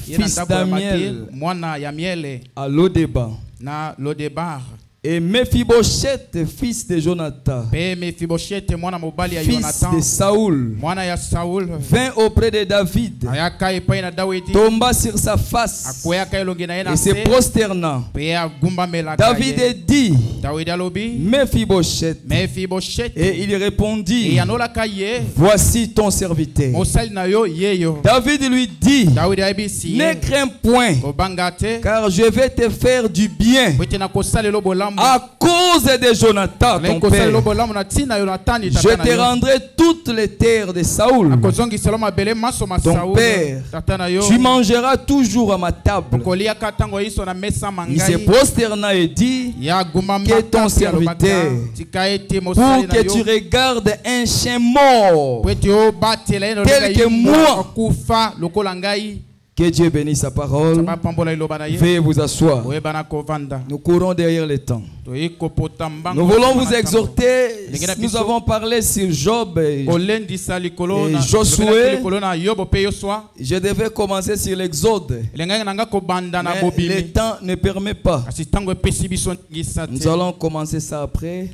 Fils d'Amiel à Lodébar. Et Mephibosheth, fils de Jonathan, fils de Saoul, vint auprès de David, tomba sur sa face et se prosterna. David dit, Mephibosheth, et il répondit, voici ton serviteur. David lui dit, ne crains point, car je vais te faire du bien. À cause de Jonathan, ton père, je te rendrai toutes les terres de Saoul, ton père. Tu mangeras toujours à ma table. Il se prosterna et dit, que ton serviteur, pour que tu regardes un chien mort, tel que moi. Que Dieu bénisse sa parole. Veuillez vous asseoir. Nous courons derrière le temps. Nous voulons vous exhorter. Nous avons parlé sur Job et Josué. Je devais commencer sur l'Exode, mais le temps ne permet pas. Nous allons commencer ça après.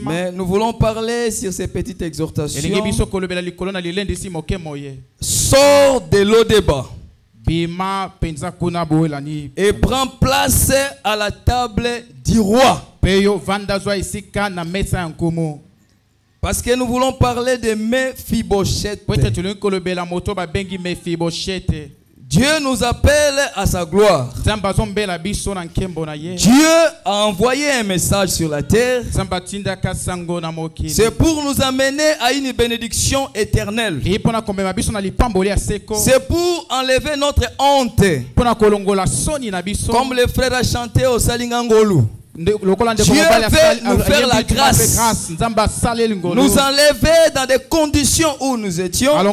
Mais nous voulons parler sur ces petites exhortations. Sors de Lodébar et prends place à la table du roi. Parce que nous voulons parler de Mephibosheth. Dieu nous appelle à sa gloire. Dieu a envoyé un message sur la terre. C'est pour nous amener à une bénédiction éternelle. C'est pour enlever notre honte. Comme le frère a chanté au Salingangolu. Dieu veut nous faire la grâce, nous enlever dans des conditions où nous étions et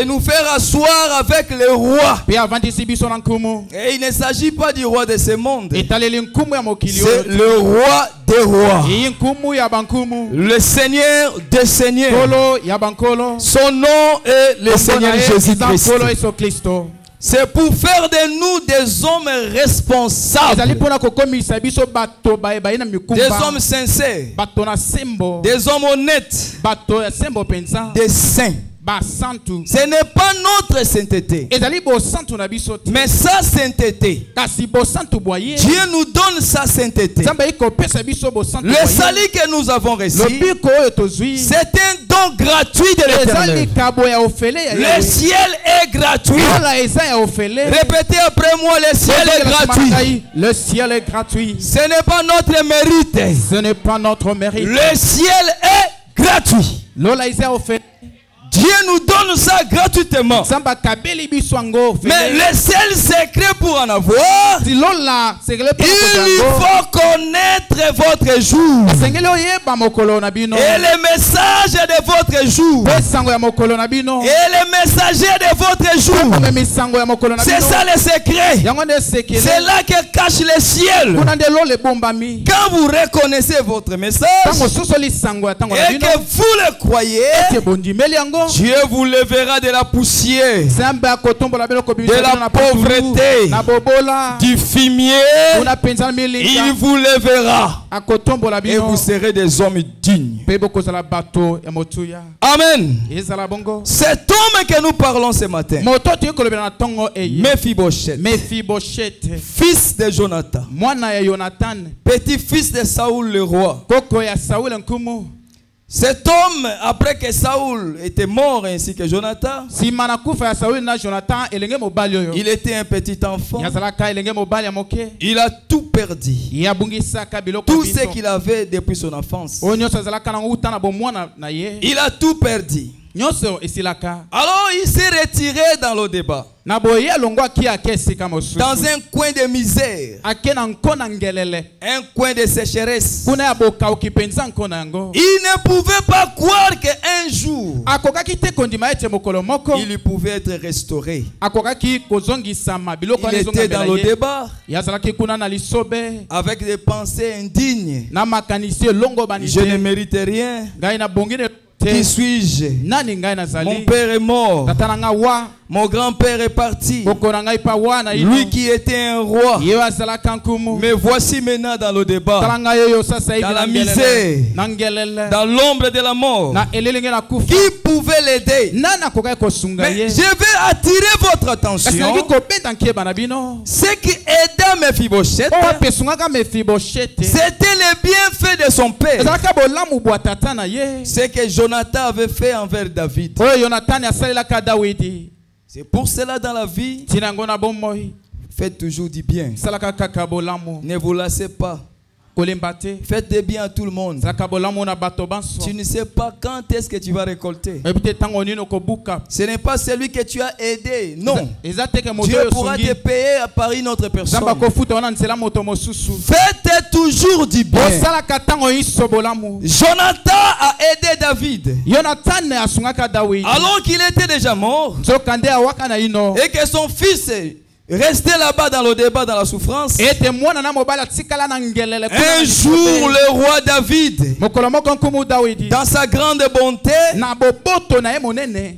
nous faire asseoir avec le roi. Et il ne s'agit pas du roi de ce monde, c'est le roi des rois, le Seigneur des seigneurs. Son nom est le Seigneur Jésus-Christ. C'est pour faire de nous des hommes responsables, des hommes sincères, des hommes honnêtes, des saints. Ce n'est pas notre sainteté, mais sa sainteté. Dieu nous donne sa sainteté. Le salut que nous avons reçu, c'est un don gratuit de l'Éternel. Le ciel est gratuit. Répétez après moi, le ciel est gratuit. Le ciel est gratuit. Ce n'est pas notre mérite. Ce n'est pas notre mérite. Le ciel est gratuit. Dieu nous donne ça gratuitement. Mais le seul secret pour en avoir, il faut connaître votre jour et le message de votre jour et le messager de votre jour. C'est ça le secret. C'est là que cache le ciel. Quand vous reconnaissez votre message et que vous le croyez, Dieu vous lèvera de la poussière, de la pauvreté, du fumier. Il vous lèvera et vous serez des hommes dignes. Amen. Cet homme que nous parlons ce matin, Mephibosheth, fils de Jonathan, petit-fils de Saoul le roi. Cet homme, après que Saoul était mort ainsi que Jonathan, il était un petit enfant. Il a tout perdu. Tout ce qu'il avait depuis son enfance. Il a tout perdu. Alors il s'est retiré dans le débat, dans un coin de misère, un coin de sécheresse. Il ne pouvait pas croire qu'un jour il pouvait être restauré. Il était dans le débat avec des pensées indignes. Je ne mérite rien. Qui suis-je? Mon père est mort. Mon grand-père est parti. Lui qui était un roi. Mais voici maintenant dans le débat, dans la misère, dans l'ombre de la mort, qui pouvait l'aider? Mais je vais attirer votre attention. Ce qui aida Mephibosheth, c'était les bienfaits de son père. Ce que Jonathan avait fait envers David. C'est pour cela dans la vie, faites toujours du bien. Ne vous lassez pas. Faites des biens à tout le monde. Tu ne sais pas quand est-ce que tu vas récolter. Ce n'est pas celui que tu as aidé. Non. Dieu pourra te payer par une autre personne. Faites toujours du bien. Jonathan a aidé David alors qu'il était déjà mort et que son fils resté là-bas dans le débat, dans la souffrance. Un jour, le roi David, dans sa grande bonté,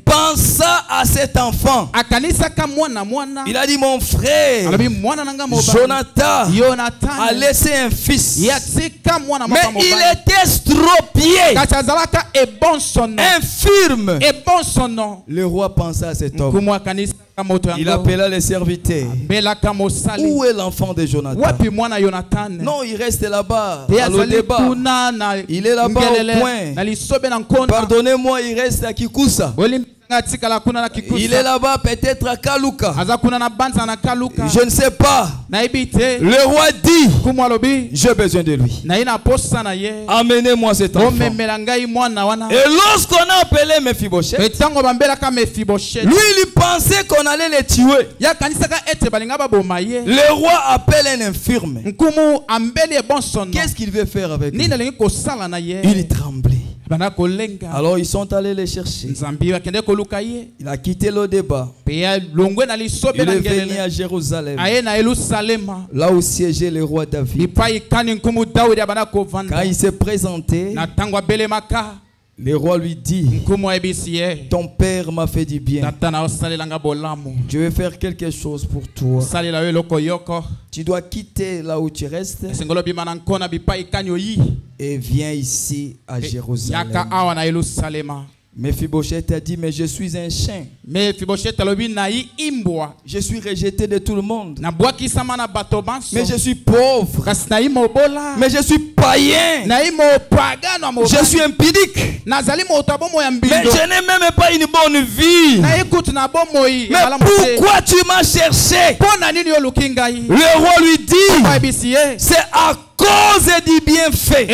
pensa à cet enfant. Il a dit, mon frère Jonathan a laissé un fils, mais il était estropié, infirme. Le roi pensa à cet homme. Il appela les serviteurs. Où est l'enfant de Jonathan? Non, il reste là-bas dans le débat. Il est là-bas au coin. Pardonnez-moi, il reste à Kikusa. Il est là-bas peut-être à Kaluka. Je ne sais pas. Le roi dit, j'ai besoin de lui. Amenez-moi cet enfant. Et lorsqu'on a appelé Mephibosheth, lui il pensait qu'on allait le tuer. Le roi appelle un infirme. Qu'est-ce qu'il veut faire avec lui? Il tremblait. Alors ils sont allés les chercher. Il a quitté le débat. Il est venu à Jérusalem, là où siégeait le roi David. Quand il s'est présenté, le roi lui dit, ton père m'a fait du bien. Je vais faire quelque chose pour toi. Tu dois quitter là où tu restes et viens ici à Jérusalem. Mephibosheth a dit, mais je suis un chien. Je suis rejeté de tout le monde. Mais je suis pauvre. Mais je suis païen. Je suis impudique. Mais je n'ai même pas une bonne vie. Mais pourquoi tu m'as cherché? Le roi lui dit, c'est à cause du bienfait.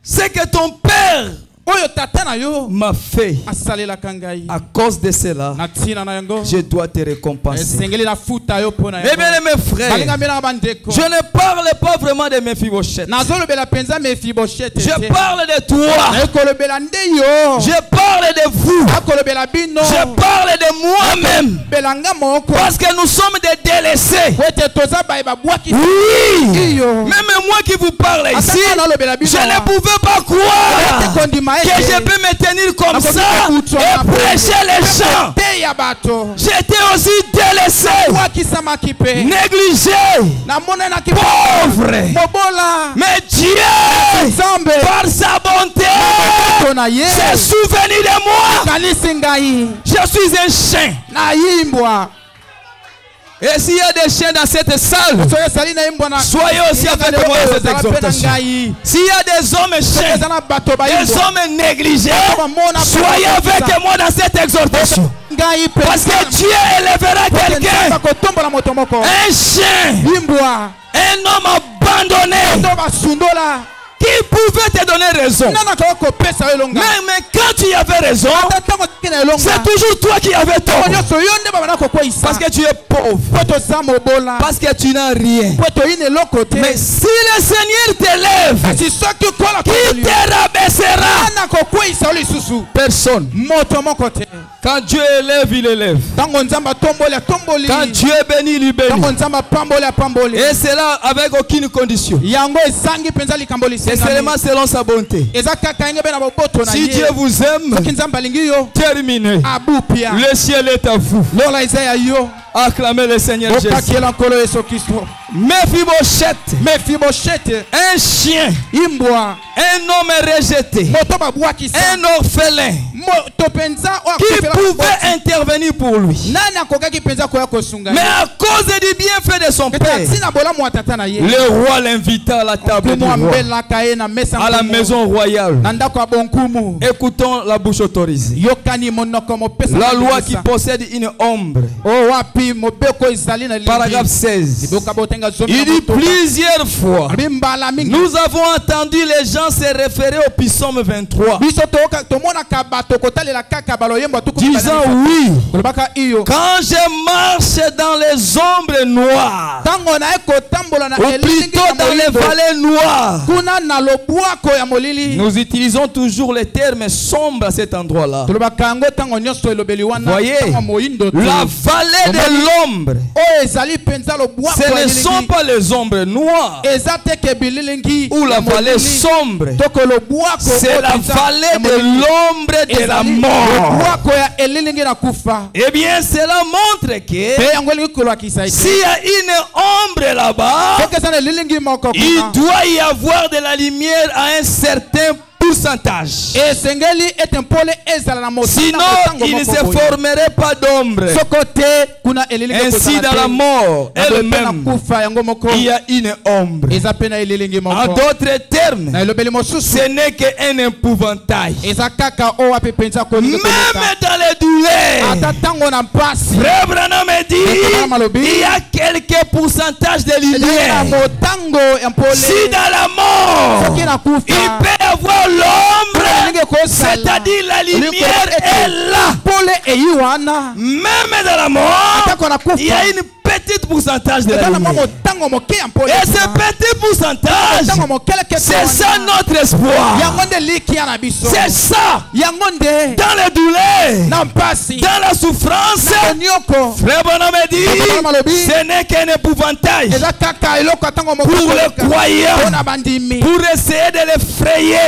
C'est que ton père m'a fait. À cause de cela, je dois te récompenser. Mes bien mes frères, je ne parle pas vraiment de Mephibosheth. Je parle de toi. Je parle de vous. Je parle de moi-même. Parce que nous sommes des délaissés. Oui. Même moi qui vous parle ici, je ne pouvais pas croire que je peux me tenir comme ça et prêcher les gens. J'étais aussi délaissé, négligé, pauvre. Mais Dieu, par sa bonté, s'est souvenu de moi. Je suis un chien. Et s'il y a des chiens dans cette salle, soyez aussi avec moi dans cette exhortation. S'il y a des hommes chiens, des hommes négligés, soyez avec moi dans cette exhortation. Parce que Dieu élèvera quelqu'un, un chien, un homme abandonné, qui pouvait te donner raison. Mais quand tu avais raison, c'est toujours toi qui avais tort. Parce que tu es pauvre. Parce que tu n'as rien. Mais si le Seigneur t'élève, qui te rabaissera? Personne. Quand Dieu élève, il élève. Quand Dieu bénit, il bénit. Et c'est là avec aucune condition. C'est seulement selon sa bonté. Si Dieu vous aime, terminez. Le ciel est à vous. Acclamez le Seigneur Jésus. Mephibosheth, un chien, un homme rejeté, un orphelin qui pouvait intervenir pour lui. Mais à cause du bienfait de son père, le roi l'invita à la table du roi, à la maison royale. Écoutons la bouche autorisée. La loi qui possède une ombre. Paragraphe 16. Il dit plusieurs fois, nous avons entendu les gens se référer au psaume 23, disant oui, quand je marche dans les ombres noires, ou plutôt dans les vallées noires. Nous utilisons toujours les termes sombres à cet endroit-là. Voyez, la vallée de l'ombre, ce ne sont pas les ombres noires ou la vallée sombre, c'est la vallée de l'ombre de la mort. Eh bien, cela montre que s'il y a une ombre là-bas, il doit y avoir de la lumière à un certain pourcentage. Sinon, il ne se formerait pas d'ombre. Ainsi, dans la mort elle-même, il y a une ombre. En d'autres termes, ce n'est qu'un épouvantail. Même dans les douleurs, Frère Branham dit, il y a quelques pourcentages de lumière. Si dans la mort, il peut y avoir l'ombre, c'est-à-dire la lumière est là. Même dans la mort, il y a une petite pourcentage de la lumière. Et ce petit pourcentage, c'est ça notre espoir. C'est ça. Dans les douleurs, dans la souffrance, Frère Branham dit, ce n'est qu'un épouvantail pour les croyants, pour essayer de l'effrayer.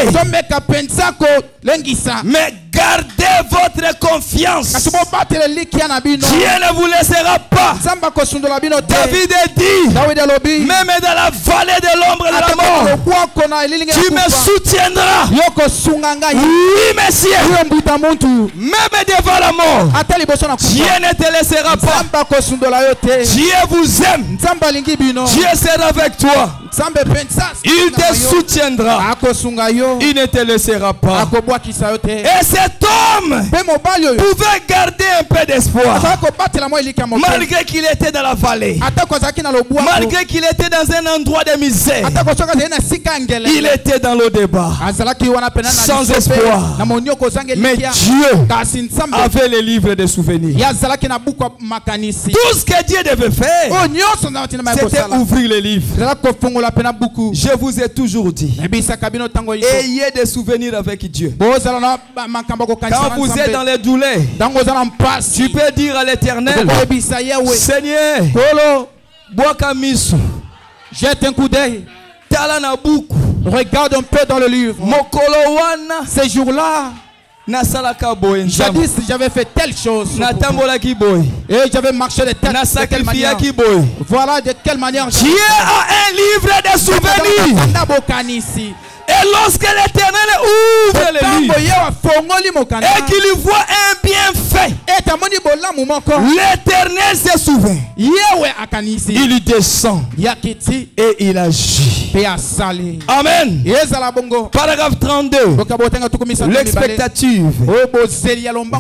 Mais gardez votre confiance. Dieu ne vous laissera pas. David dit, même dans la vallée de l'ombre de la mort, tu me soutiendras. Oui, messieurs. Même devant la mort, Dieu ne te laissera pas. Dieu vous aime. Dieu sera avec toi. Il te soutiendra. Il ne te laissera pas. Et cet homme pouvait garder un peu d'espoir. Malgré qu'il était dans la vallée. Malgré qu'il était dans un endroit de misère. Il était dans le débat. Sans espoir. Mais Dieu avait les livres de souvenirs. Tout ce que Dieu devait faire, c'était ouvrir les livres. Je vous ai toujours dit, ayez des souvenirs avec Dieu. Quand vous êtes dans les douleurs, tu peux dire à l'Éternel, Seigneur, jette un coup d'œil. Regarde un peu dans le livre. Ces jours-là, jadis j'avais fait telle chose et j'avais marché de telle manière. Voilà de quelle manière. Dieu a un livre de souvenirs. Et lorsque l'Éternel ouvre le livre et qu'il voit un bienfait, l'Éternel se souvient. Il descend et il agit. Amen. Paragraphe 32. L'expectative.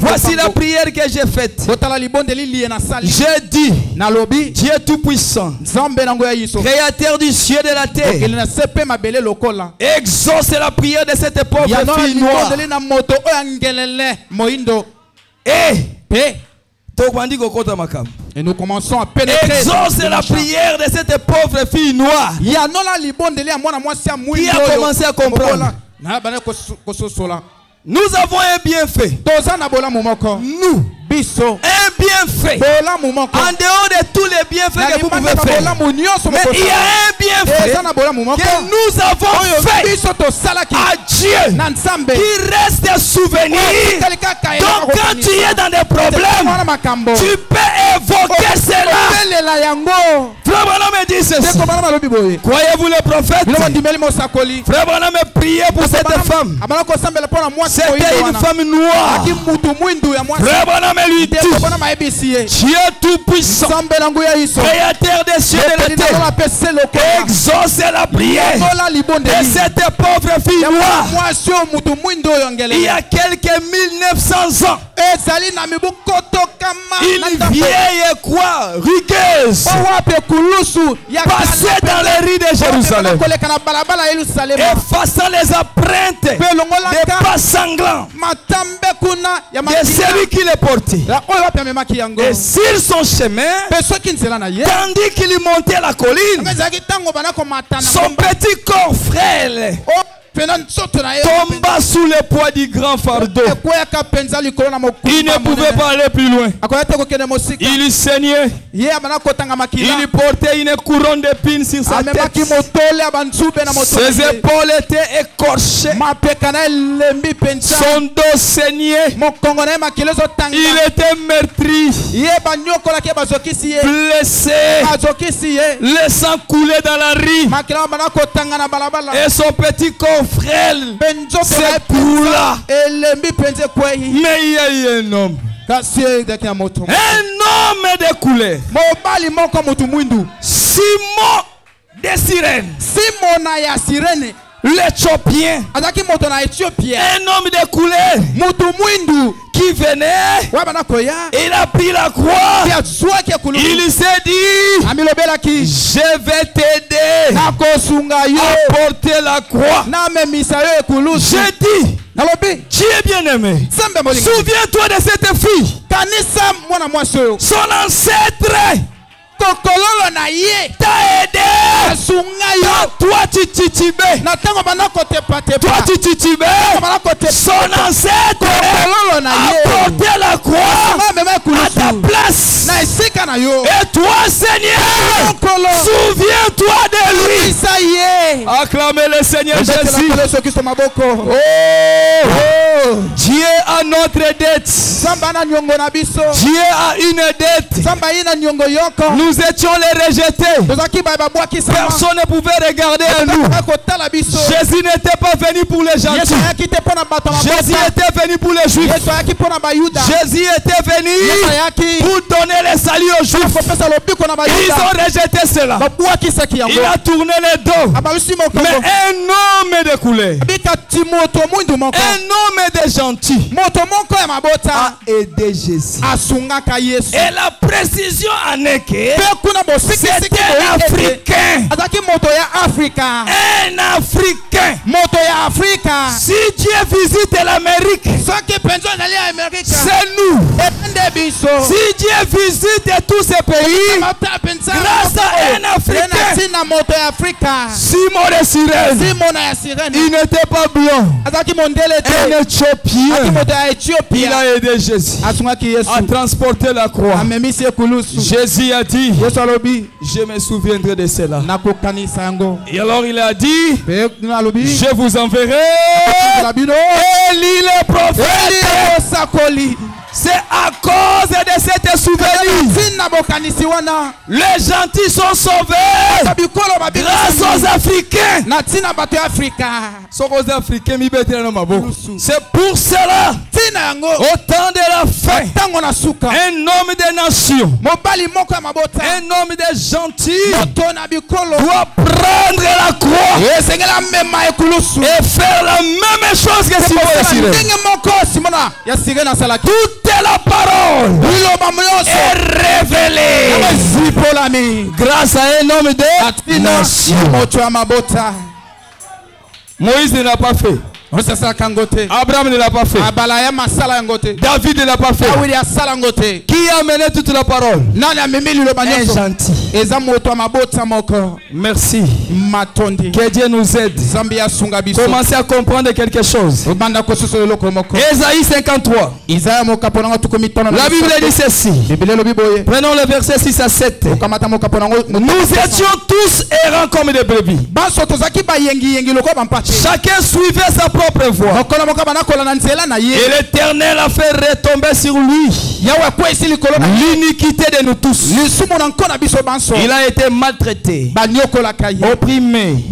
Voici la prière que j'ai faite. J'ai dit, Dieu Tout-Puissant, Créateur du ciel et de la terre, exauce la prière de cette pauvre fille noire. Et nous commençons à pénétrer. Exauce la prière de cette pauvre fille noire qui a commencé à comprendre. Nous avons un bienfait. Nous. Un bienfait. En dehors de tous les bienfaits que vous pouvez faire. Mais il y a un bienfait que nous avons fait à Dieu qui reste souvenir. Donc quand tu es dans des problèmes, tu peux évoquer cela. Frère Branham me dit ceci. Croyez-vous le prophète? Frère Branham me priait pour cette femme. C'était une femme noire. Frère Branham lui dit, Dieu tout-puissant, créateur des cieux et de la terre, exauce la prière de cette pauvre fille noire il y a quelques 1900 ans. Une vieille quoi, rugueuse, passait dans les rues de Jérusalem, effaçant les empreintes des pas sanglants de celui qui les portait. Et sur son chemin, tandis qu'il montait la colline, son petit corps frêle tomba sous le poids du grand fardeau. Il ne pouvait pas aller plus loin. Il saignait. Il portait une couronne d'épines sur sa tête. Ses épaules étaient écorchées. Son dos saignait. Il était meurtri, blessé, le sang coulait dans la rue. Et son petit corps frêle s'écoula. Mais il y a eu un homme. Un homme de couleur. Simon de Cyrène. L'Éthiopien. Un homme de couleur qui venait, il a pris la croix. Il s'est dit, je vais t'aider à porter la croix. J'ai dit, Dieu bien-aimé, souviens-toi de cette fille. Son ancêtre t'a aidé. Toi tu titubais. Toi tu titubais. Son ancêtre a porté la croix à ta place. Et toi Seigneur, souviens-toi de lui. Acclamez le Seigneur Jésus. Dieu a notre dette. Dieu a une dette. Nous étions les rejetés. Personne ne pouvait regarder à nous. Jésus n'était pas venu pour les gentils. Jésus était venu pour les juifs. Jésus était venu pour donner le salut aux juifs. Ils ont rejeté cela. Il a tourné le dos. Mais un homme de couleur, un homme de gentil a aidé Jésus. Et la précision en est que c'était un Africain. Un Africain. Si Dieu visite l'Amérique, c'est nous. Si Dieu visite tous ces pays, grâce à un Africain, Simon de Cyrène, il n'était pas blanc. Un Éthiopien. Il a aidé Jésus à transporter la croix. Jésus a dit, je me souviendrai de cela. Et alors il a dit, je vous enverrai Élie le prophète. C'est à cause de cette souvenir. Les gentils sont sauvés grâce aux Africains. C'est pour cela, au temps de la fin, un homme des nations, un homme des gentils doit prendre la croix et faire la même chose que Simon. Toute la parole est révélée grâce à un homme de nation. Moïse n'a pas fait. Abraham ne l'a pas fait. David ne l'a pas fait. Qui a mené toute la parole? Un gentil. Merci. Que Dieu nous aide. Commencez à comprendre quelque chose. Ésaïe 53. La Bible dit ceci. Prenons le verset 6 à 7. Nous étions tous errants comme des brebis. Chacun suivait sa propre voie. Et l'Éternel a fait retomber sur lui l'iniquité de nous tous. Il a été maltraité, opprimé.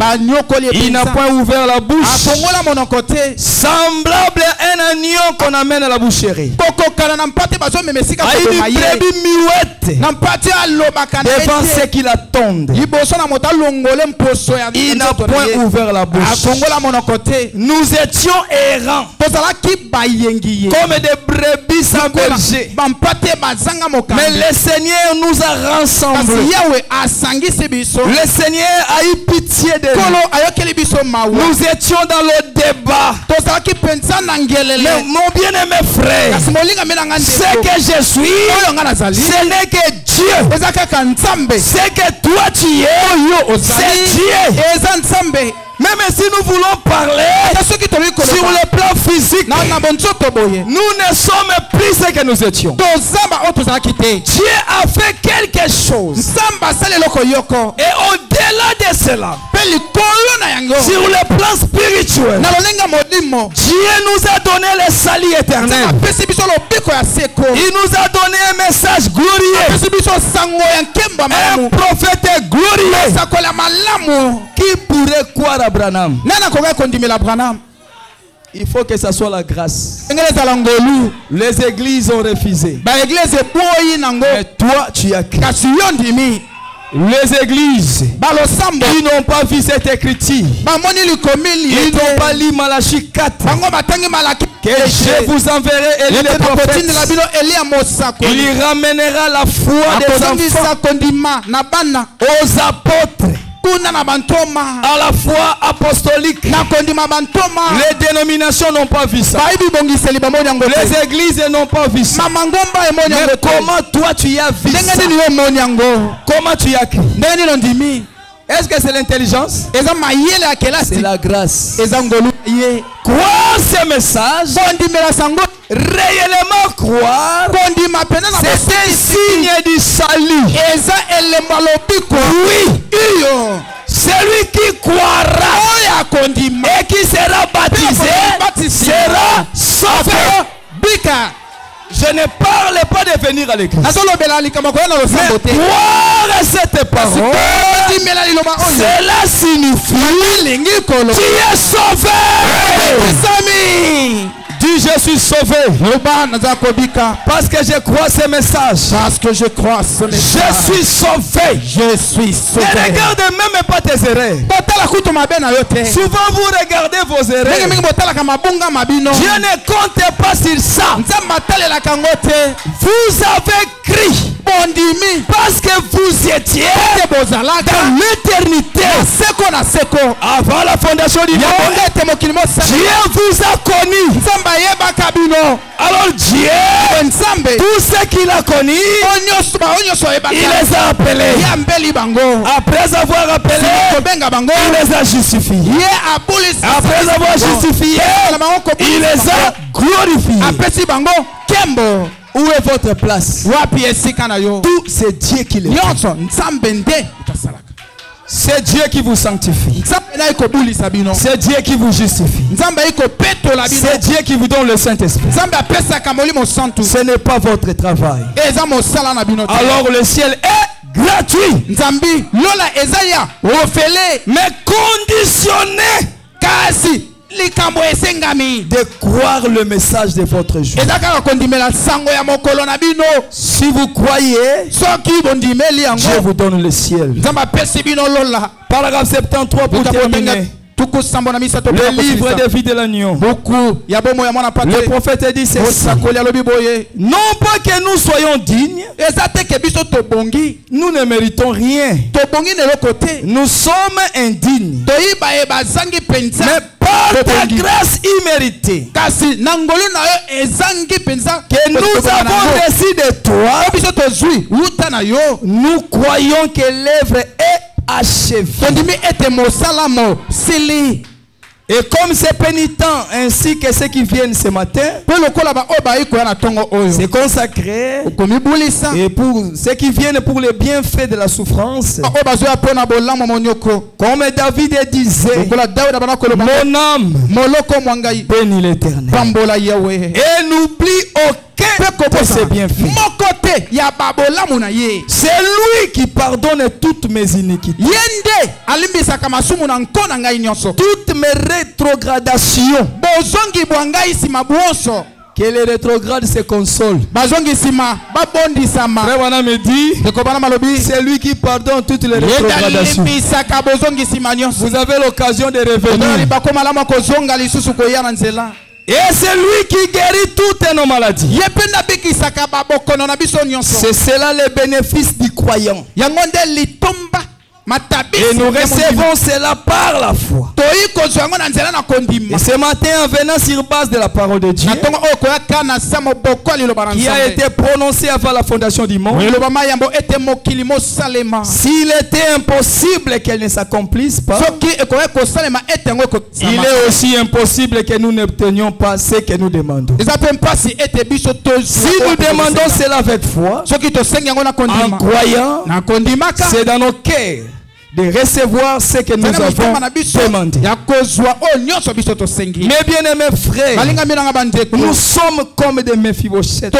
Il n'a point ouvert la bouche. Semblable à un agneau qu'on amène à la boucherie. À une brebis muette devant ceux qui l'attendent. Il n'a point ouvert la bouche. Nous étions errants comme des brebis sans berger. Mais le Seigneur nous a rassemblés. Le Seigneur a eu pitié de nous. Nous étions dans le débat. Mais mon bien-aimé frère, ce que je suis, ce n'est que Dieu. Ce que toi tu es, c'est Dieu. Même si nous voulons parler sur le plan physique, nous ne sommes plus ce que nous étions. Dieu a fait quelque chose. Et au-delà de cela, sur le plan spirituel, Dieu nous a donné le salut éternel. Il nous a donné un message glorieux, un prophète glorieux. Qui pourrait croire à Branham? Il faut que ça soit la grâce. Les églises ont refusé. Mais toi, tu as cru. Les églises, ils n'ont pas vu cette écriture. Ils n'ont pas lu Malachie 4. Que je vous enverrai Élie le prophète. Il ramènera la foi des enfants aux apôtres. À la foi apostolique. Les dénominations n'ont pas vu ça. Les églises n'ont pas vu ça. Mais comment toi tu as vu ça? Comment tu as cru? Est-ce que c'est l'intelligence? C'est la grâce. Croire ce message, réellement croire, c'est un signe du salut. Oui, celui qui croira et qui sera baptisé sera sauvé. Je ne parle pas de venir à l'église. Mais croire à cette parole, cela signifie tu es sauvé. Dis je suis sauvé. Parce que je crois ce message. Je suis sauvé. Ne regarde même pas tes erreurs. Souvent vous regardez vos erreurs. Dieu ne compte pas sur ça. Vous avez crié parce que vous étiez dans l'éternité avant la fondation du monde. Dieu vous a connu. Alors Dieu, tout ce qu'il a connu, il les a appelés. Après avoir appelé, il les a justifiés. Après avoir justifié, il les a glorifiés. Où est votre place? Tout c'est Dieu qui les fait. C'est Dieu qui vous sanctifie. C'est Dieu qui vous justifie. C'est Dieu qui vous donne le Saint-Esprit. Ce n'est pas votre travail. Alors le ciel est gratuit. Mais conditionné de croire le message de votre jour. Si vous croyez, Dieu vous donne le ciel. Paragraphe 73 pour terminer. Le livre de vie de l'agneau. Le prophète dit ceci. Non pas que nous soyons dignes. Nous ne méritons rien. Nous sommes indignes. Mais ta grâce imméritée, que nous avons reçu de toi, nous croyons que l'œuvre est achevée. Et comme ces pénitents ainsi que ceux qui viennent ce matin, c'est consacré. Et pour ceux qui viennent pour les bienfaits de la souffrance, comme David disait, mon âme bénit l'Éternel et n'oublie aucun de ses bienfaits. C'est lui qui pardonne toutes mes iniquités, toutes mes rétrogradations. Que les rétrogrades se consolent. Frère Wana me dit, c'est lui qui pardonne toutes les rétrogradations. Vous avez l'occasion de revenir. Et c'est lui qui guérit toutes nos maladies. C'est cela le bénéfice du croyant. Et nous recevons cela par la foi. Et ce matin, en venant sur base de la parole de Dieu, qui a été prononcée avant la fondation du monde, s'il était impossible qu'elle ne s'accomplisse pas, il est aussi impossible que nous n'obtenions pas ce que nous demandons. Si nous demandons cela avec foi, en croyant, c'est dans nos cœurs de recevoir ce que nous avons demandé. Mes bien-aimés frères, nous sommes comme des Mephibosheth.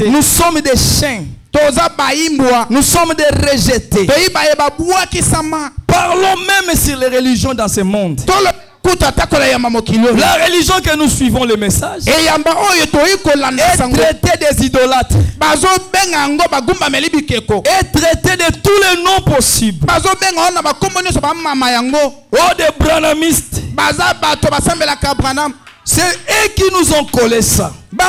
Nous sommes des chiens. Nous sommes des rejetés. Parlons même sur les religions dans ce monde. La religion que nous suivons, le message, est traitée des idolâtres, est traitée de tous les noms possibles. Oh, des branhamistes. C'est eux qui nous ont collé ça. Mais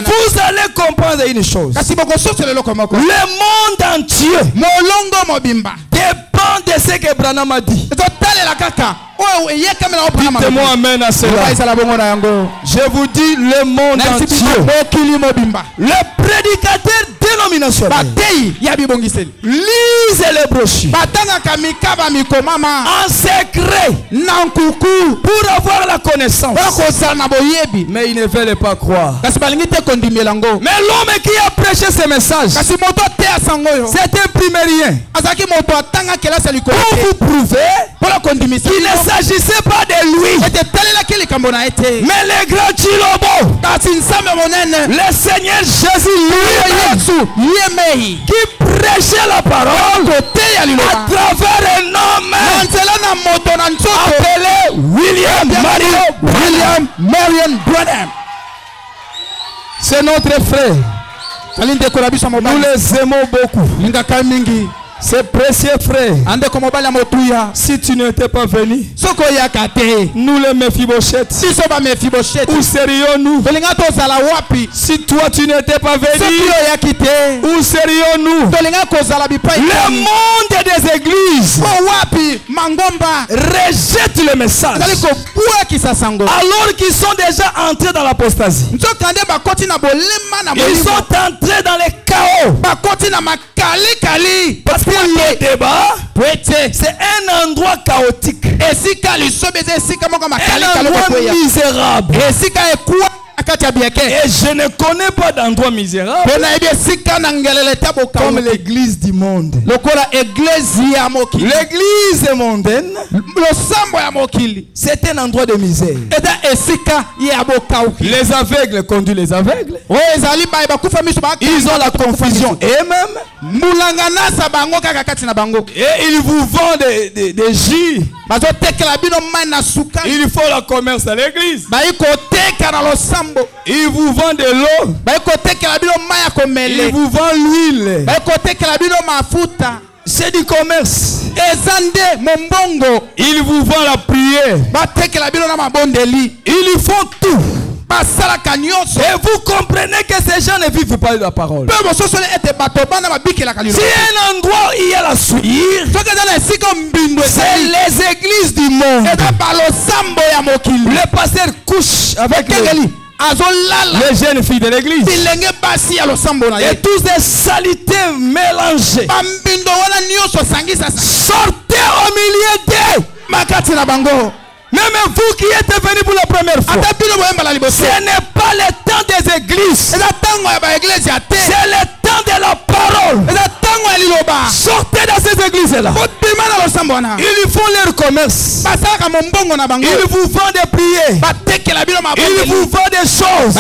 vous allez comprendre une chose. Le monde entier dépend de ce que Branham a dit. Dites-moi amen à cela. Je vous dis le monde entier. Le prédicateur dénominationnel lise les brochures en secret pour avoir la connaissance. Mais ils ne veulent pas croire. Mais l'homme qui a prêché ce message, c'est un primérien. Pour vous prouver qu'il ne s'agissait pas de lui, mais le grand Chilobo, le Seigneur Jésus lui, qui prêchait la parole à travers un homme appelé William Marion Branham. C'est notre frère. Nous les aimons beaucoup. C'est précieux frère. Si tu n'étais pas venu, nous les Mephibosheth, où serions-nous? Si toi tu n'étais pas venu, où serions-nous? Le monde des églises rejette le message alors qu'ils sont déjà entrés dans l'apostasie. Ils sont entrés dans le chaos. Parce que le débat, c'est un endroit chaotique, un endroit misérable. Et je ne connais pas d'endroit misérable comme l'église du monde. L'église mondaine, c'est un endroit de misère. Les aveugles conduisent les aveugles. Ils ont la confusion eux-mêmes. Et ils vous vendent des jus. Il faut la commerce à l'église. Ils vous vendent de l'eau. Ils vous vendent l'huile. C'est du commerce. Ils vous vendent la prière. Ils font tout. Et vous comprenez que ces gens ne vivent pas de la parole. Si un endroit où il y a la souillure, c'est les églises du monde. Le pasteur couche avec les jeunes filles de l'église. Et tous des saletés mélangées. Sortez au milieu d'eux. Même vous qui êtes venus pour la première fois, ce n'est pas le temps des églises. C'est le temps de la parole. Sortez dans ces églises-là. Ils font leur commerce. Ils vous vendent des prières. Ils vous vendent des choses. Ce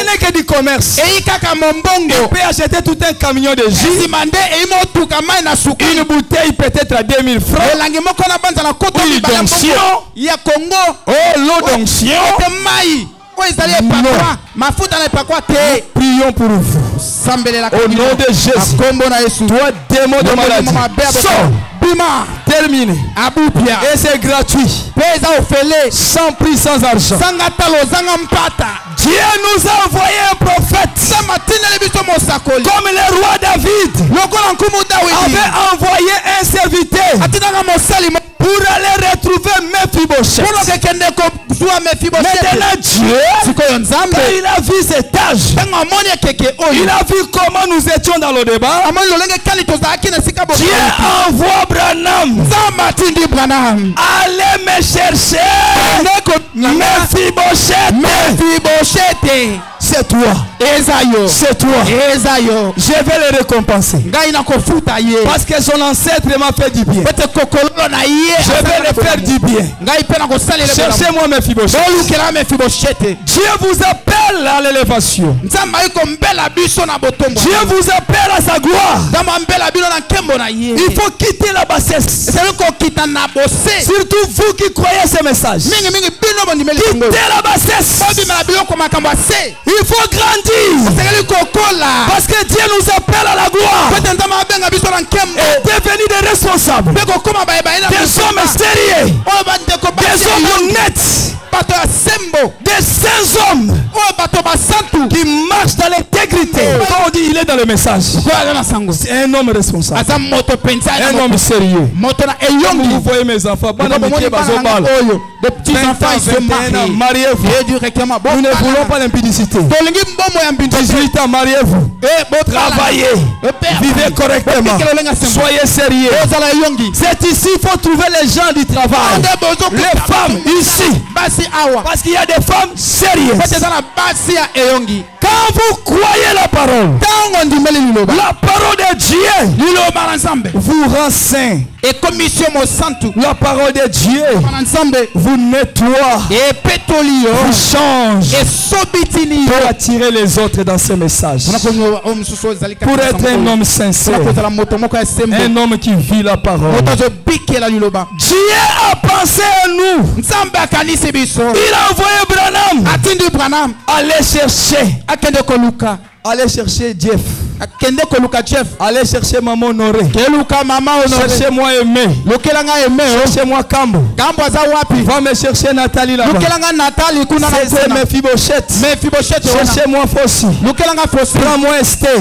n'est que du commerce. Il peut acheter tout un camion de jus. Une bouteille peut-être à 2000 francs. Oh, l'eau d'onction. Prions pour vous. Au nom de Jésus. Toi, démon de maladie, sors. Terminé. Et c'est gratuit. Sans prix, sans argent. Dieu nous a envoyé un prophète. Comme le roi David avait envoyé un serviteur pour aller retrouver Mephibosheth. Maintenant Dieu, quand il a vu cet âge, il a vu comment nous étions dans le débat. Dieu envoie Branham. Allez me chercher Mephibosheth. C'est toi. C'est toi. Je vais le récompenser. Parce que son ancêtre m'a fait du bien. Je vais le faire du bien. Cherchez-moi Mephibosheth. Dieu vous appelle à l'élévation. Dieu vous appelle à sa gloire. Il faut quitter la bassesse. Surtout vous qui croyez ce message. Quittez la bassesse. Il faut grandir. Parce que Dieu nous appelle à la gloire. Et devenir des responsables. Des hommes sérieux. Des hommes honnêtes. Des saints hommes qui marchent dans l'intégrité. Quand on dit il est dans le message, c'est un homme responsable. Un homme sérieux. Vous voyez mes enfants, des petits enfants se marient. Mariez-vous. Nous ne voulons pas l'impudicité. 18 ans, mariez-vous. Travaillez. Vivez correctement. Soyez sérieux. C'est ici, il faut trouver les gens du travail. Les femmes ici. Parce qu'il y a des femmes sérieuses. Quand vous croyez la parole de Dieu vous rend saint. La parole de Dieu vous nettoie, vous change pour attirer les autres dans ce message. Pour être un homme sincère, un homme qui vit la parole. Dieu a pensé à nous. Il a envoyé Branham. Allez chercher Jeff. Allez chercher maman Honoré. Cherchez-moi Aimé. Cherchez-moi Kambo. Va me chercher Nathalie là-bas. C'est Mephibosheth. Cherchez-moi Fossi. Prends-moi Esther.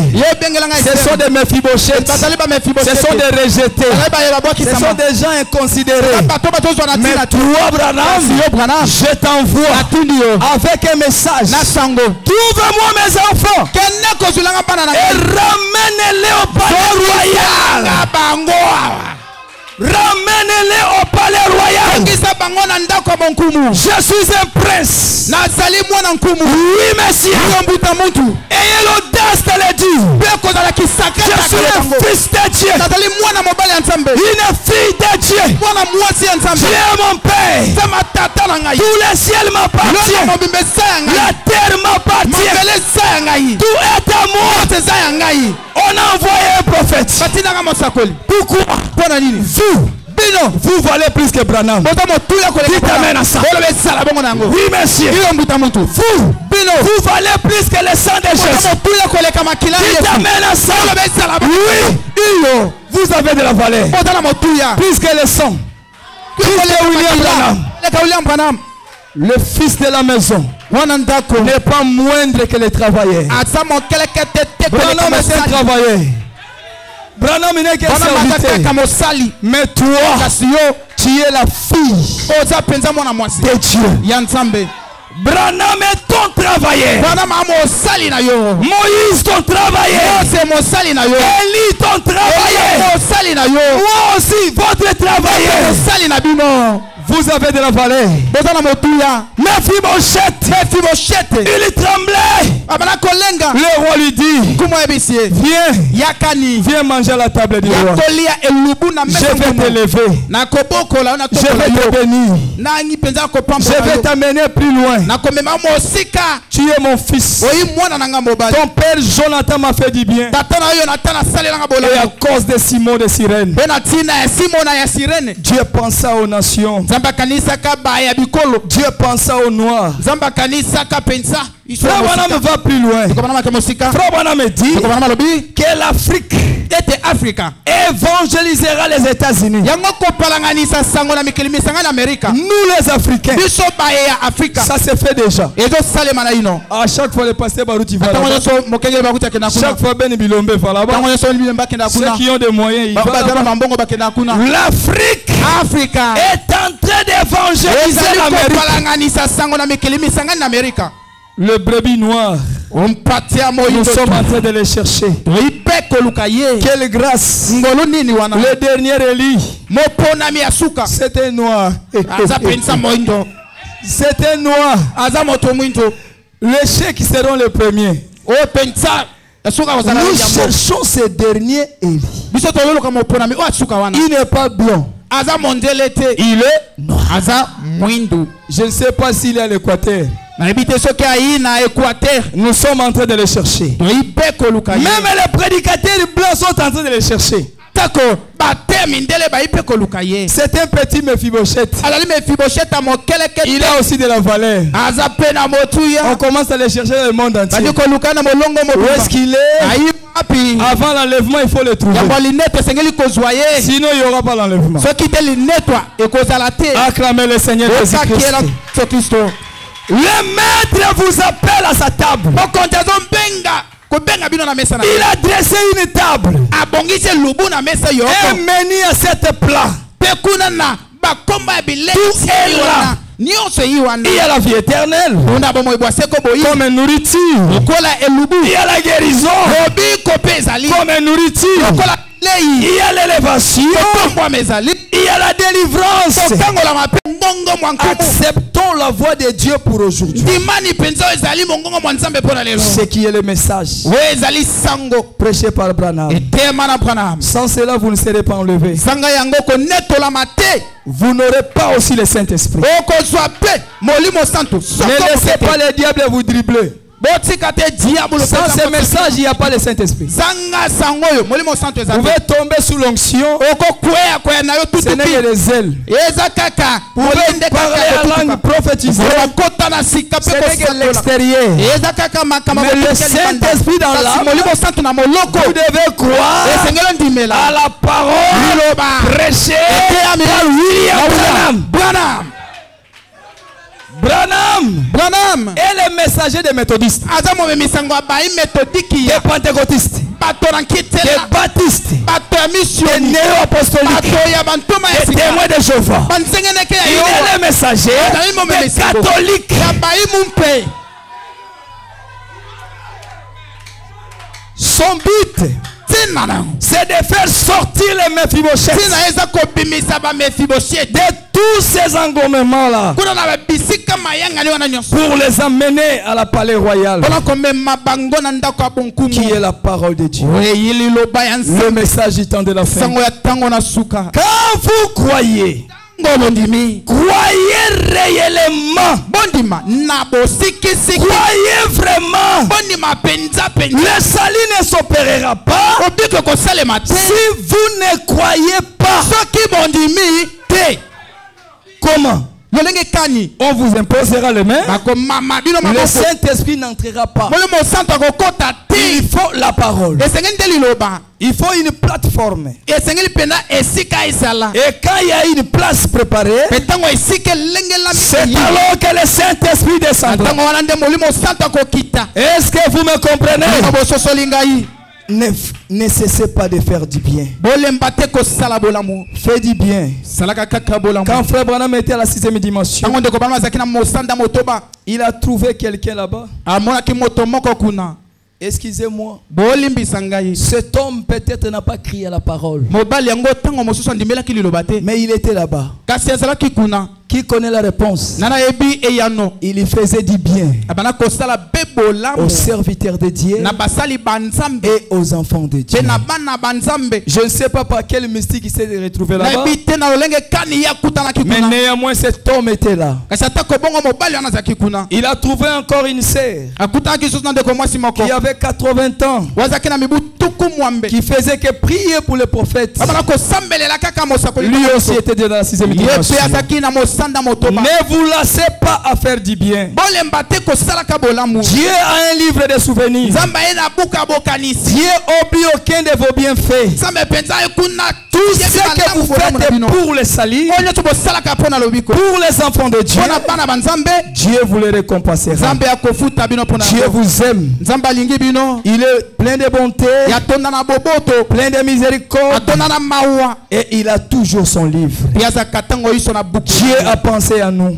Ce sont des Mephibosheth. Ce sont des rejetés. Ce sont des gens inconsidérés. Mais toi Branham, je t'envoie avec un message. Trouve-moi mes enfants. Et ramenez-les au palais royal. Ramenez-les au palais royal. Je suis un prince. Oui, monsieur. Ayez l'audace de le dire. Je suis un fils de Dieu. Une fille de Dieu. Dieu est mon père. Tout le ciel m'appartient. La terre m'appartient. Tout est à moi. On a envoyé un prophète. Pourquoi? Vous valez plus que Branham. Qui t'amène à ça? Oui, monsieur. Vous valez plus que le sang de Jésus. Qui t'amène à ça? Oui. Vous avez de la valeur. Plus que le sang. Plus que William Branham. Le fils de la maison. n'est pas moindre que les travailleurs. Branham est un travailleur. Branham n'est qu'un serviteur. Mais toi, tu es la fille de Dieu. Branham est ton travailleur. Moïse ton travailleur. Élie ton travailleur. Moi aussi votre travailleur. Vous avez de la valeur. Mephibosheth, il tremblait. Le roi lui dit, viens manger à la table du roi. Je vais t'élever. Je vais te bénir. Je vais t'amener plus loin. Tu es mon fils. Ton père Jonathan m'a fait du bien. Et à cause de Simon de Cyrène, Dieu pensa aux nations. Dieu pensa aux Noirs. Frère Branham va plus loin. Frère Branham dit que l'Afrique évangélisera les États-Unis. Nous les Africains, ça se fait déjà. À chaque fois le pasteur Barouti va là-bas. Chaque fois Ben Bilombe va là-bas. Ceux qui ont des moyens, ils vont là-bas. L'Afrique est en train d'évangéliser l'Amérique. Le brebis noir, nous sommes en train de les chercher. Quelle grâce. Le dernier Élie, c'était noir. C'était noir. Les chèques seront les premiers. Nous cherchons ce dernier Élie. Il n'est pas blanc. Il est noir. Je ne sais pas s'il est à l'Équateur. Nous sommes en train de les chercher. Même les prédicateurs blancs sont en train de les chercher. C'est un petit Mephibosheth. Il a aussi de la valeur. On commence à les chercher dans le monde entier. Où est-ce qu'il est? Avant l'enlèvement, il faut le trouver. Sinon, il n'y aura pas l'enlèvement. Acclamez le Seigneur Jésus-Christ. Le maître vous appelle à sa table. Il a dressé une table. Un menu à cette plat. Tout est là. Il y a la vie éternelle comme nourriture. Il y a la guérison comme nourriture. Il y a l'élévation. Il y a la délivrance. Acceptons la voix de Dieu pour aujourd'hui. Ce qui est le message prêché par Branham. Sans cela, vous ne serez pas enlevé. Vous n'aurez pas aussi le Saint-Esprit. Ne laissez pas le diable vous dribbler. Sans ce message, il n'y a pas le Saint-Esprit. Vous pouvez tomber sous l'onction. Ce n'est que les ailes. Vous pouvez parler à langue prophétisée. Ce n'est que l'extérieur. Mais le Saint-Esprit dans l'âme, vous devez croire à la parole prêchée par William Branham. Branham est le messager des méthodistes, des pentecôtistes, des baptistes, des néo-apostoliques, des témoins de Jéhovah. Il est le messager des catholiques. Son but, c'est de faire sortir les Mephibosheth de tous ces engomements-là pour les amener à la palais royal qui est la parole de Dieu. Le message du temps de la fin. Quand vous croyez, croyez réellement, croyez vraiment, le salut ne s'opérera pas si vous ne croyez pas. Comment? On vous imposera les mains. Le Saint-Esprit n'entrera pas. Il faut la parole. Il faut une plateforme. Et quand il y a une place préparée, c'est alors que le Saint-Esprit descendra. Est-ce que vous me comprenez? Ne cessez pas de faire du bien. Fais du bien. Quand Frère Branham était à la 6e dimension, il a trouvé quelqu'un là-bas. Excusez-moi. Cet homme peut-être n'a pas crié à la parole, mais il était là-bas. Qui connaît la réponse? Il faisait du bien aux serviteurs de Dieu et aux enfants de Dieu. Je ne sais pas par quel mystique il s'est retrouvé là-bas, mais néanmoins cet homme était là. Il a trouvé encore une sœur qui avait 80 ans, qui faisait que prier pour le prophète. Lui aussi était dans la 6e dimension. Ne vous lassez pas à faire du bien. Dieu a un livre de souvenirs. Dieu n'oublie aucun de vos bienfaits. Tout ce que vous faites pour les salir, pour les enfants de Dieu, Dieu vous les récompensera. Dieu vous aime. Il est plein de bonté, plein de miséricorde, et il a toujours son livre. Dieu a pensé à nous.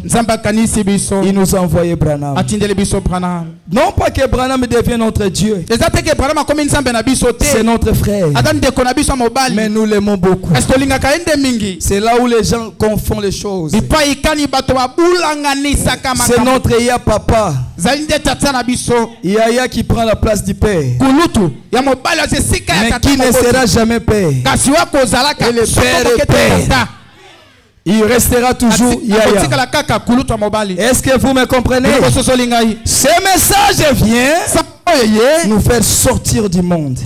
Il nous a envoyé Branham. Non pas que Branham devienne notre Dieu, c'est notre frère, mais nous l'aimons beaucoup. C'est là où les gens confondent les choses. C'est notre Yaya papa, Yaya qui prend la place du père, mais qui ne sera jamais père. Et le père est père. Il restera toujours Yaya. Est-ce que vous me comprenez? Ce message vient nous faire sortir du monde.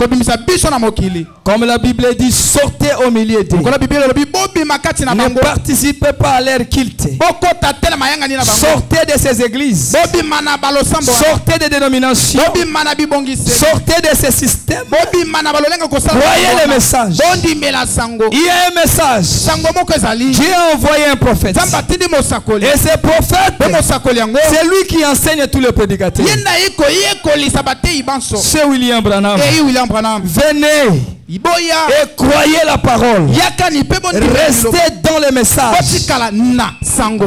Comme la Bible dit, sortez au milieu d'eux. Ne participez pas à leur culte. Sortez de ces églises. Sortez des dénominations. Sortez de ces systèmes. Voyez le message. Il y a un message. Dieu a envoyé un prophète. Et ce prophète, c'est lui qui enseigne tous les prédicateurs. C'est William Branham. Venez et croyez la parole. Restez dans le message.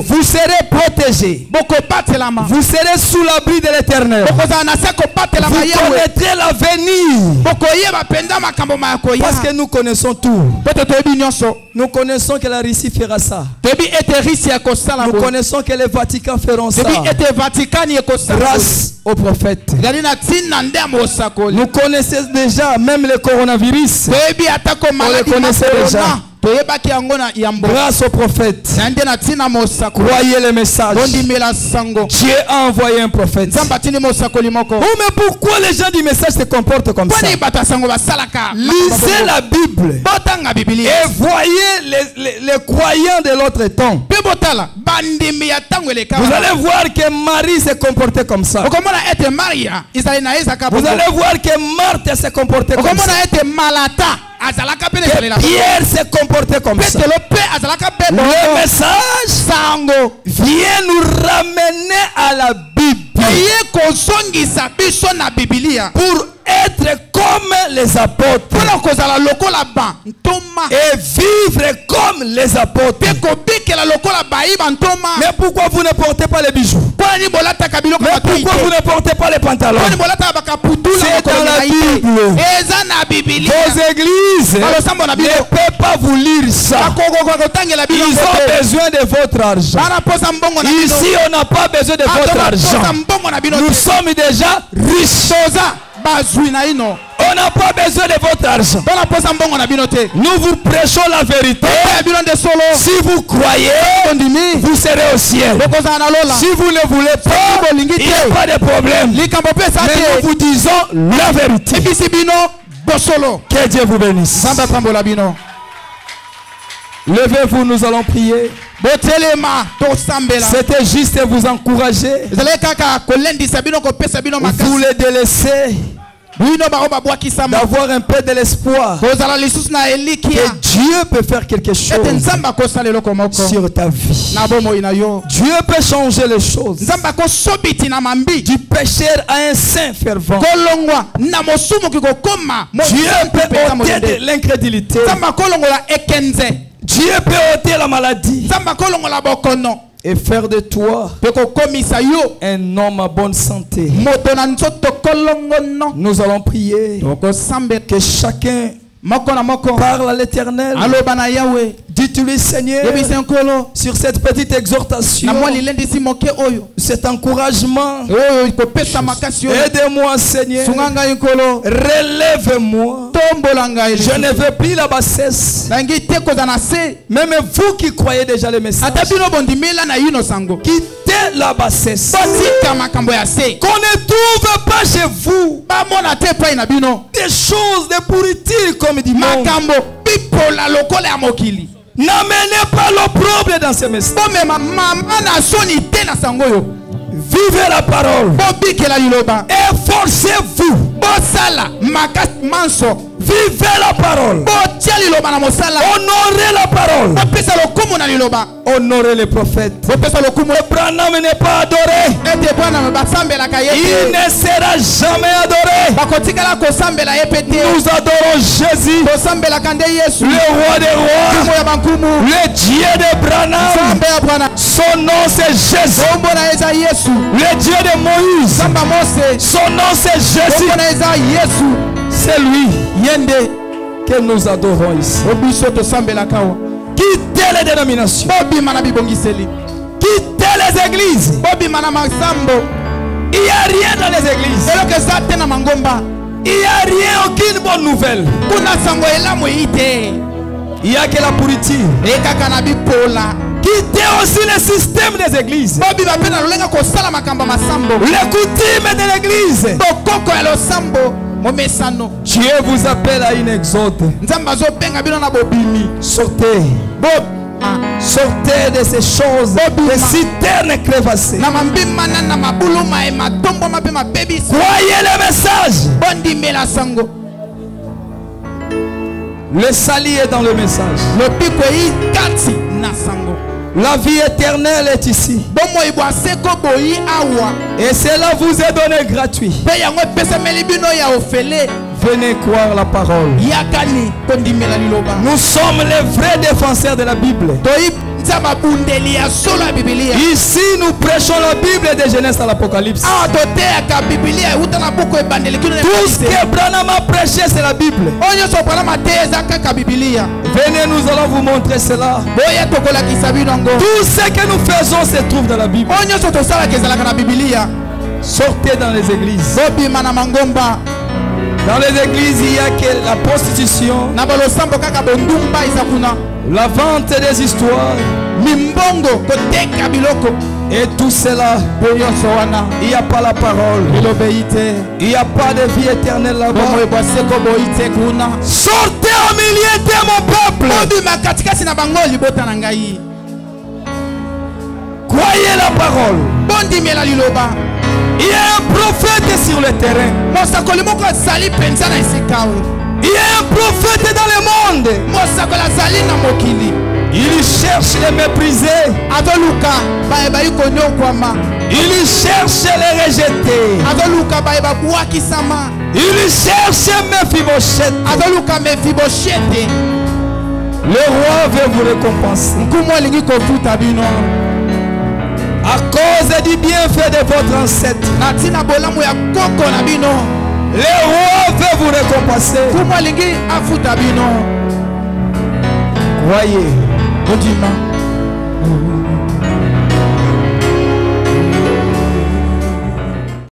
Vous serez protégés. Vous serez sous l'abri de l'Éternel. Vous connaîtrez l'avenir. Parce que nous connaissons tout. Nous connaissons que la Russie fera ça. Nous connaissons que les Vatican feront ça. Grâce au prophète. Nous connaissons déjà même le coronavirus. On le connaissait déjà. Grâce au prophète. Croyez le message. Dieu a envoyé un prophète. Oh, mais pourquoi les gens du message se comportent comme ça? Lisez la Bible et voyez les croyants de l'autre temps. Vous allez voir que Marie se comportait comme ça. Vous allez voir que Marthe se comportait comme ça. Que Pierre se comportait comme ça. Le message vient nous ramener à la Bible pour être comme les apôtres et vivre comme les apôtres. Mais pourquoi vous ne portez pas les bijoux? Mais pourquoi vous ne portez pas les pantalons? C'est dans la Bible. Vos églises ne peuvent pas vous lire ça. Ils ont besoin de votre argent. Ici, on n'a pas besoin de votre argent. Nous sommes déjà riches. On n'a pas besoin de votre argent. Nous vous prêchons la vérité. Si vous croyez, vous serez au ciel. Si vous ne voulez pas, il n'y a pas de problème. Mais nous vous disons la vérité. Que Dieu vous bénisse. Levez-vous, nous allons prier. C'était juste vous encourager. Vous les délaisser. D'avoir un peu de l'espoir que Dieu peut faire quelque chose sur ta vie. Dieu peut changer les choses. Du pécheur à un saint fervent. Dieu peut ôter de l'incrédulité. Dieu peut ôter la maladie et faire de toi un homme à bonne santé. Nous allons prier que chacun parle à l'Éternel. Dites-lui, Seigneur, sur cette petite exhortation, cet encouragement, aidez-moi, Seigneur, relève-moi. Je ne veux plus la bassesse. Même vous qui croyez déjà les messages, quittez la bassesse. Qu'on ne trouve pas chez vous des choses de pourriture comme dit monde. N'amenez pas l'opprobre dans ces messages. Vivez la parole. Efforcez-vous. Vivez la parole. Honorez la parole. Honorez les prophètes. Branham n'est pas adoré. Il ne sera jamais adoré. Nous adorons Jésus, le roi des rois, le Dieu de Branham. Son nom c'est Jésus. Le Dieu de Moïse. Son nom c'est Jésus. C'est lui que nous adorons ici. Quittez les dénominations. Quittez les églises. Il n'y a rien dans les églises. Il n'y a rien, aucune bonne nouvelle. Il n'y a que la pourriture. Quittez aussi le système des églises. Les coutumes de l'église. Dieu vous appelle à une exode. Sortez. Sortez de ces choses, des citernes crevassées. Croyez le message. Le salut est dans le message. La vie éternelle est ici. Et cela vous est donné gratuit. Venez croire la parole. Nous sommes les vrais défenseurs de la Bible. Ici nous prêchons la Bible de Genèse à l'Apocalypse. Tout ce que Branham a prêché c'est la Bible. Venez, nous allons vous montrer cela. Tout ce que nous faisons se trouve dans la Bible. Sortez dans les églises. Dans les églises, il n'y a que la prostitution, la vente des histoires, et tout cela. Il n'y a pas la parole. Il n'y a pas de vie éternelle là-bas. Sortez au milieu de mon peuple. Croyez la parole. Il y a un prophète sur le terrain. Il y a un prophète dans le monde. Il cherche les mépriser. Il cherche les rejeter. Il cherche Mephibosheth. Le roi veut vous récompenser. À cause du bienfait de votre ancêtre, le roi veut vous récompenser. Croyez.